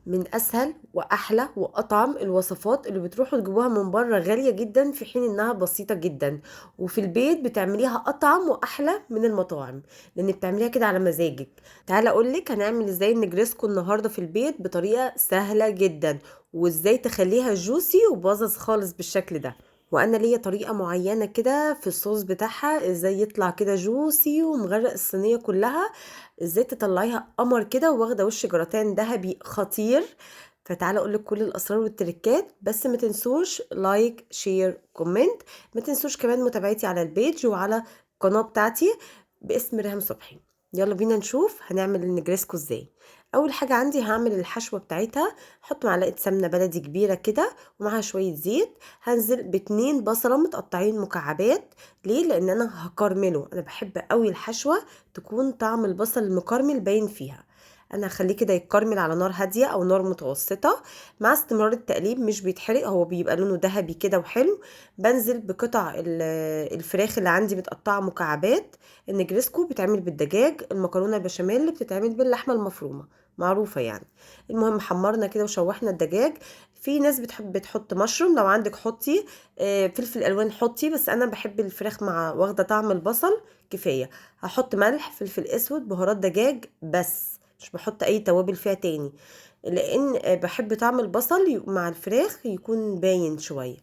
من اسهل واحلى واطعم الوصفات اللي بتروحوا تجيبوها من بره غالية جدا، في حين انها بسيطة جدا. وفي البيت بتعمليها اطعم واحلى من المطاعم، لان بتعمليها كده على مزاجك. تعالى اقولك هنعمل ازاي النجريسكو النهاردة في البيت بطريقة سهلة جدا، وازاي تخليها جوسي وبازز خالص بالشكل ده. وانا ليا طريقة معينة كده في الصوص بتاعها، ازاي يطلع كده جوسي ومغرق الصينية كلها، ازاي تطلعيها قمر كده واخده وش جراتان ذهبي خطير. فتعالى اقول لك كل الاسرار والتركات، بس ما تنسوش لايك شير كومنت. ما تنسوش كمان متابعتي على البيج وعلى القناه بتاعتي باسم ريهام صبحي. يلا بينا نشوف هنعمل النجريسكو ازاي. اول حاجه عندي هعمل الحشوه بتاعتها. احط معلقه سمنه بلدي كبيره كده ومعاها شويه زيت. هنزل باتنين بصله متقطعين مكعبات. ليه؟ لان انا هكرمله، انا بحب قوي الحشوه تكون طعم البصل المكرمل باين فيها. انا هخليه كده يتكرمل على نار هاديه او نار متوسطه. مع استمرار التقليب مش بيتحرق، هو بيبقى لونه ذهبي كده وحلو. بنزل بقطع الفراخ اللي عندي متقطعه مكعبات. النجريسكو بتعمل بالدجاج، المكرونه البشاميل اللي بتتعمل باللحمه المفرومه، معروفه يعني. المهم حمرنا كده وشوحنا الدجاج. في ناس بتحب تحط مشروم، لو عندك حطي. فلفل الوان حطي، بس انا بحب الفراخ مع واخده طعم البصل كفايه. هحط ملح فلفل اسود بهارات دجاج بس، مش بحط اي توابل فيها تاني، لان بحب طعم البصل مع الفراخ يكون باين شويه.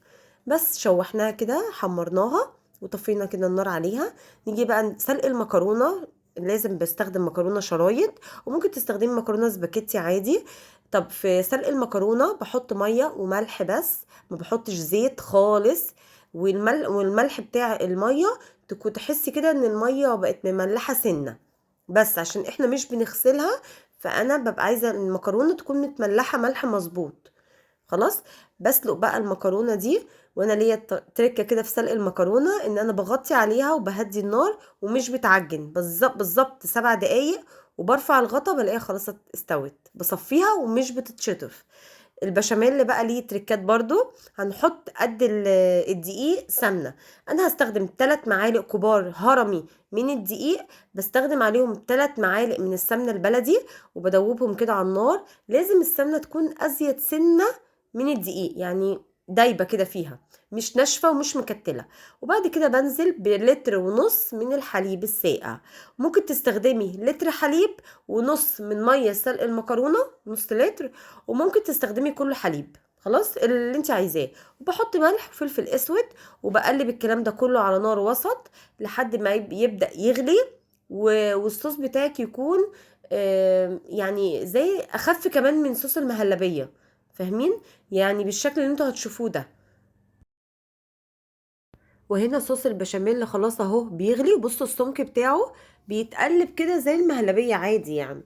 بس شوحناها كده حمرناها وطفينا كده النار عليها. نيجي بقى سلق المكرونه. لازم بستخدم مكرونه شرايط، وممكن تستخدمي مكرونه سباكيتي عادي. طب في سلق المكرونه بحط ميه وملح بس، ما بحطش زيت خالص. والملح بتاع الميه تكون تحسي كده ان الميه بقت مملحه سنه، بس عشان احنا مش بنغسلها. فانا ببقى عايزه المكرونه تكون متملحه ملح مظبوط. خلاص. بسلق بقى المكرونه دي. وانا ليا تركه كده في سلق المكرونه، ان انا بغطي عليها وبهدي النار ومش بتعجن، بالظبط بالظبط 7 دقايق. وبرفع الغطا بلاقيها خلاص استوت، بصفيها ومش بتتشطف. البشاميل بقى ليه تريكات برضو. هنحط قد الدقيق سمنة. انا هستخدم 3 معالق كبار هرمي من الدقيق، بستخدم عليهم 3 معالق من السمنة البلدي، وبدوبهم كده على النار. لازم السمنة تكون ازيد سنة من الدقيق، يعني دايبة كده فيها، مش ناشفة ومش مكتلة. وبعد كده بنزل بلتر ونص من الحليب الساقع. ممكن تستخدمي لتر حليب ونص من مية سلق المكرونة، نص لتر. وممكن تستخدمي كله حليب، خلاص اللي انت عايزاه. وبحط ملح وفلفل اسود، وبقلب الكلام ده كله على نار وسط لحد ما يبدأ يغلي. والصوص بتاعك يكون يعني زي اخف كمان من صوص المهلبية، فاهمين؟ يعني بالشكل اللي انتوا هتشوفوه ده. وهنا صوص البشاميل خلاص اهو بيغلي، بصوا السمك بتاعه بيتقلب كده زي المهلبية عادي يعني.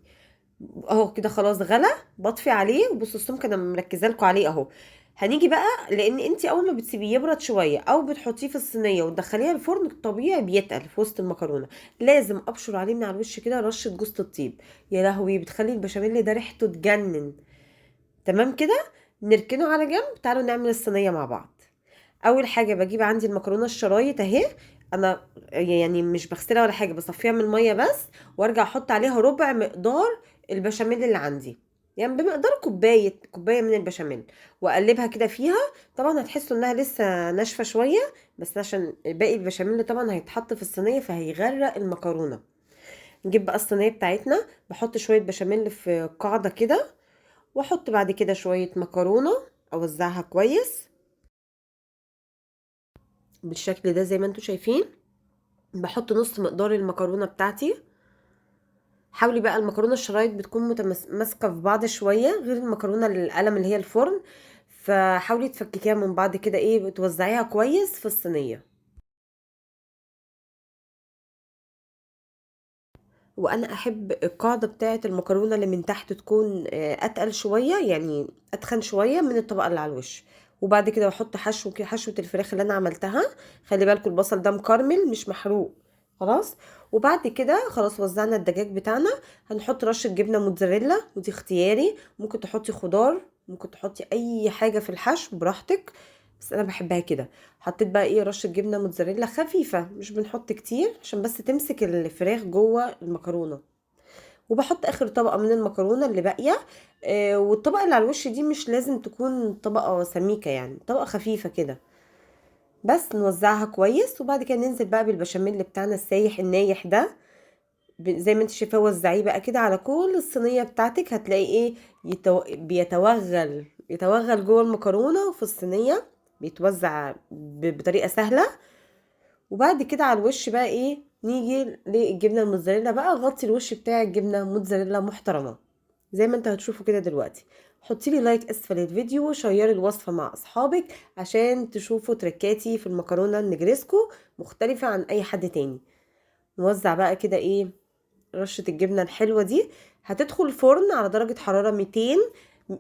اهو كده خلاص غلى. بطفي عليه وبصوا السمك انا مركزه لكم عليه اهو. هنيجي بقى، لان انت اول ما بتسيبيه يبرد شويه او بتحطيه في الصينيه وتدخليها الفرن الطبيعي بيتقل في وسط المكرونه. لازم ابشر عليه من على الوش كده رشه جوز الطيب. يا لهوي بتخلي البشاميل ده ريحته تجنن. تمام كده. نركنه على جنب، تعالوا نعمل الصينيه مع بعض. اول حاجه بجيب عندي المكرونه الشرايط اهي. انا يعني مش بغسلها ولا حاجه، بصفيها من الميه بس. وارجع احط عليها ربع مقدار البشاميل اللي عندي، يعني بمقدار كوبايه من البشاميل. واقلبها كده فيها. طبعا هتحسوا انها لسه ناشفه شويه، بس عشان باقي البشاميل طبعا هيتحط في الصينيه فهيغرق المكرونه. نجيب بقى الصينيه بتاعتنا. بحط شويه بشاميل في قاعده كده، واحط بعد كده شويه مكرونه، اوزعها كويس بالشكل ده زي ما انتوا شايفين. بحط نص مقدار المكرونه بتاعتي. حاولي بقى، المكرونه الشرايط بتكون ماسكه في بعض شويه غير المكرونه القلم اللي هي الفرن. فحاولي تفككيها من بعض كده، ايه، بتوزعيها كويس في الصينيه. وانا احب القاعده بتاعه المكرونه اللي من تحت تكون اتقل شويه، يعني اتخن شويه من الطبقه اللي على الوش. وبعد كده بحط حشو كده، حشوه الفراخ اللي انا عملتها. خلي بالكم البصل ده مكرمل مش محروق. خلاص. وبعد كده خلاص وزعنا الدجاج بتاعنا. هنحط رشه جبنه موتزاريلا، ودي اختياري، ممكن تحطي خضار، ممكن تحطي اي حاجه في الحشو براحتك، بس انا بحبها كده. حطيت بقى ايه رشه جبنه موتزاريلا خفيفه، مش بنحط كتير عشان بس تمسك الفراخ جوه المكرونه. وبحط اخر طبقة من المكرونة اللي باقية. والطبقة اللي على الوش دي مش لازم تكون طبقة سميكة، يعني طبقة خفيفة كده. بس نوزعها كويس، وبعد كده ننزل بقى بالبشاميل بتاعنا السايح النايح ده. زي ما انت شايفاه وزعيه بقى كده على كل الصينية بتاعتك، هتلاقي ايه يتوغل جوه المكرونة وفي الصينية، بيتوزع بطريقة سهلة. وبعد كده على الوش بقى ايه، نيجي للجبنة الموتزاريلا بقى، غطي الوش بتاعك جبنة موتزاريلا محترمة زي ما انت هتشوفوا كده دلوقتي. حطي لي لايك اسفل الفيديو، وشيري الوصفة مع اصحابك عشان تشوفوا تركاتي في المكرونة النجريسكو مختلفة عن اي حد تاني. نوزع بقى كده ايه رشة الجبنة الحلوة دي. هتدخل الفرن على درجة حرارة 200،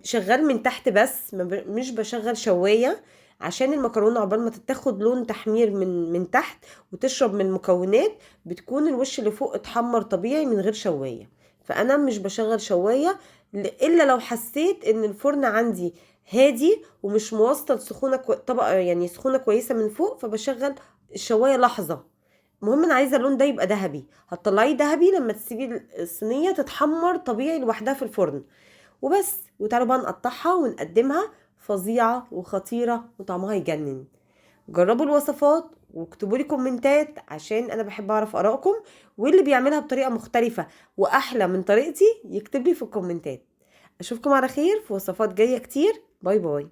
شغال من تحت بس، مش بشغل شواية، عشان المكرونة عقبال ما تاخد لون تحمير من تحت وتشرب من المكونات، بتكون الوش اللي فوق اتحمر طبيعي من غير شواية. فانا مش بشغل شواية الا لو حسيت ان الفرن عندي هادي ومش موصل سخونة طبقة يعني سخونة كويسة من فوق، فبشغل الشواية لحظة. المهم انا عايزه اللون ده يبقى ذهبي، هتطلعيه ذهبي لما تسيبي الصينيه تتحمر طبيعي لوحدها في الفرن. وبس، وتعالوا بقى نقطعها ونقدمها. فظيعه وخطيره وطعمها يجنن. جربوا الوصفات واكتبوا لي كومنتات عشان انا بحب اعرف ارائكم، واللي بيعملها بطريقه مختلفه واحلى من طريقتي يكتب لي في الكومنتات. اشوفكم على خير في وصفات جايه كتير. باي باي.